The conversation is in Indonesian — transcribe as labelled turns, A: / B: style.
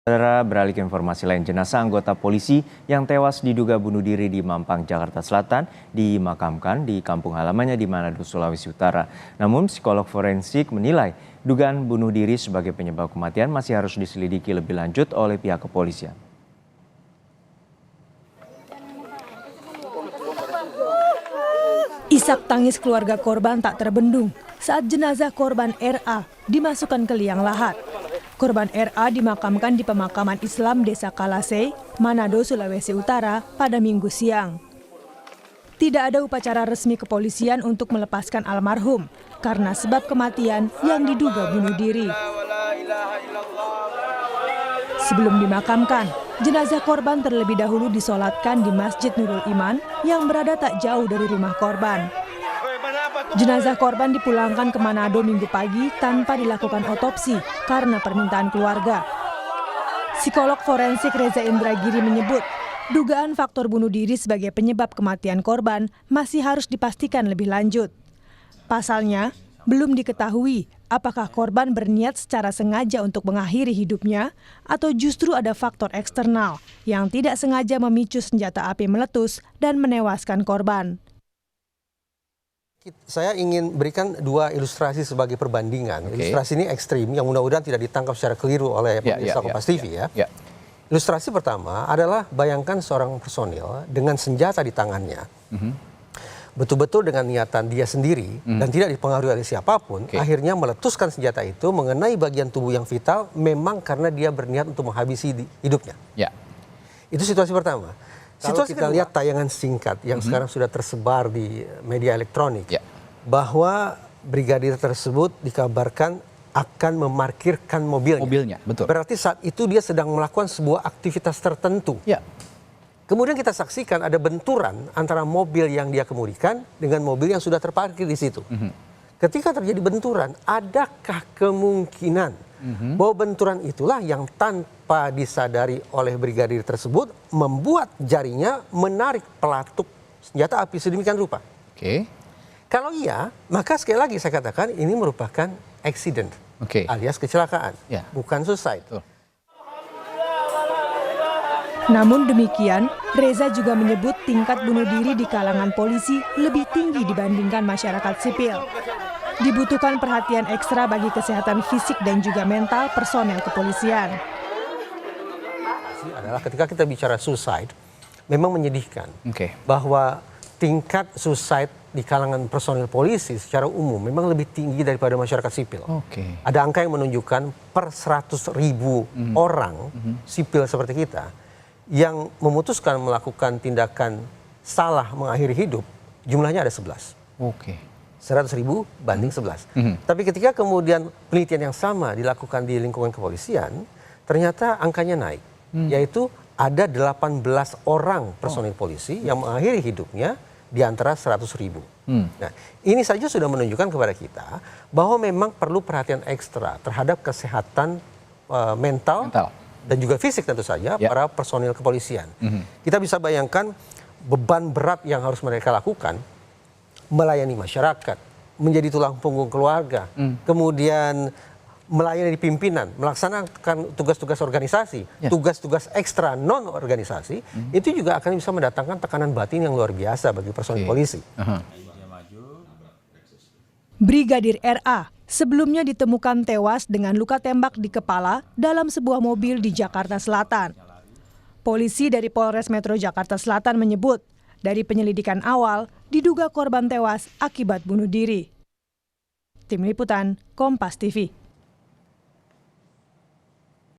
A: Saudara, beralih ke informasi lain, jenazah anggota polisi yang tewas diduga bunuh diri di Mampang, Jakarta Selatan dimakamkan di kampung halamannya di Manado, Sulawesi Utara. Namun psikolog forensik menilai dugaan bunuh diri sebagai penyebab kematian masih harus diselidiki lebih lanjut oleh pihak kepolisian.
B: Isak tangis keluarga korban tak terbendung saat jenazah korban RA dimasukkan ke liang lahat. Korban RA dimakamkan di pemakaman Islam Desa Kalasei, Manado, Sulawesi Utara pada Minggu siang. Tidak ada upacara resmi kepolisian untuk melepaskan almarhum karena sebab kematian yang diduga bunuh diri. Sebelum dimakamkan, jenazah korban terlebih dahulu disolatkan di Masjid Nurul Iman yang berada tak jauh dari rumah korban. Jenazah korban dipulangkan ke Manado Minggu pagi tanpa dilakukan otopsi karena permintaan keluarga. Psikolog forensik Reza Indragiri menyebut, dugaan faktor bunuh diri sebagai penyebab kematian korban masih harus dipastikan lebih lanjut. Pasalnya, belum diketahui apakah korban berniat secara sengaja untuk mengakhiri hidupnya atau justru ada faktor eksternal yang tidak sengaja memicu senjata api meletus dan menewaskan korban.
C: Saya ingin berikan dua ilustrasi sebagai perbandingan. Ilustrasi ini ekstrim yang mudah-mudahan tidak ditangkap secara keliru oleh pemirsa Kompas TV. Ilustrasi pertama adalah bayangkan seorang personil dengan senjata di tangannya. Betul-betul dengan niatan dia sendiri dan tidak dipengaruhi oleh siapapun, akhirnya meletuskan senjata itu mengenai bagian tubuh yang vital memang karena dia berniat untuk menghabisi hidupnya. Itu situasi pertama. Kalau kita lihat tayangan singkat yang sekarang sudah tersebar di media elektronik, bahwa brigadir tersebut dikabarkan akan memarkirkan mobilnya.
D: Betul.
C: Berarti saat itu dia sedang melakukan sebuah aktivitas tertentu. Kemudian kita saksikan ada benturan antara mobil yang dia kemudikan dengan mobil yang sudah terparkir di situ. Ketika terjadi benturan, adakah kemungkinan bahwa benturan itulah yang tanpa disadari oleh brigadir tersebut membuat jarinya menarik pelatuk senjata api sedemikian rupa? Kalau iya, maka sekali lagi saya katakan ini merupakan accident alias kecelakaan, bukan suicide.
B: Namun demikian, Reza juga menyebut tingkat bunuh diri di kalangan polisi lebih tinggi dibandingkan masyarakat sipil. Dibutuhkan perhatian ekstra bagi kesehatan fisik dan juga mental personel kepolisian.
C: Adalah ketika kita bicara suicide, memang menyedihkan bahwa tingkat suicide di kalangan personel polisi secara umum memang lebih tinggi daripada masyarakat sipil. Ada angka yang menunjukkan per 100.000 orang sipil seperti kita yang memutuskan melakukan tindakan salah mengakhiri hidup, jumlahnya ada 11. 100.000 banding 11. Tapi ketika kemudian penelitian yang sama dilakukan di lingkungan kepolisian, ternyata angkanya naik. Yaitu ada 18 orang personil polisi yang mengakhiri hidupnya di antara 100.000. Nah, ini saja sudah menunjukkan kepada kita bahwa memang perlu perhatian ekstra terhadap kesehatan mental dan juga fisik tentu saja para personil kepolisian. Kita bisa bayangkan beban berat yang harus mereka lakukan, melayani masyarakat, menjadi tulang punggung keluarga, kemudian melayani pimpinan, melaksanakan tugas-tugas organisasi, tugas-tugas ekstra non-organisasi, itu juga akan bisa mendatangkan tekanan batin yang luar biasa bagi personil polisi.
B: Brigadir RA sebelumnya ditemukan tewas dengan luka tembak di kepala dalam sebuah mobil di Jakarta Selatan. Polisi dari Polres Metro Jakarta Selatan menyebut, dari penyelidikan awal, diduga korban tewas akibat bunuh diri. Tim Liputan, Kompas TV.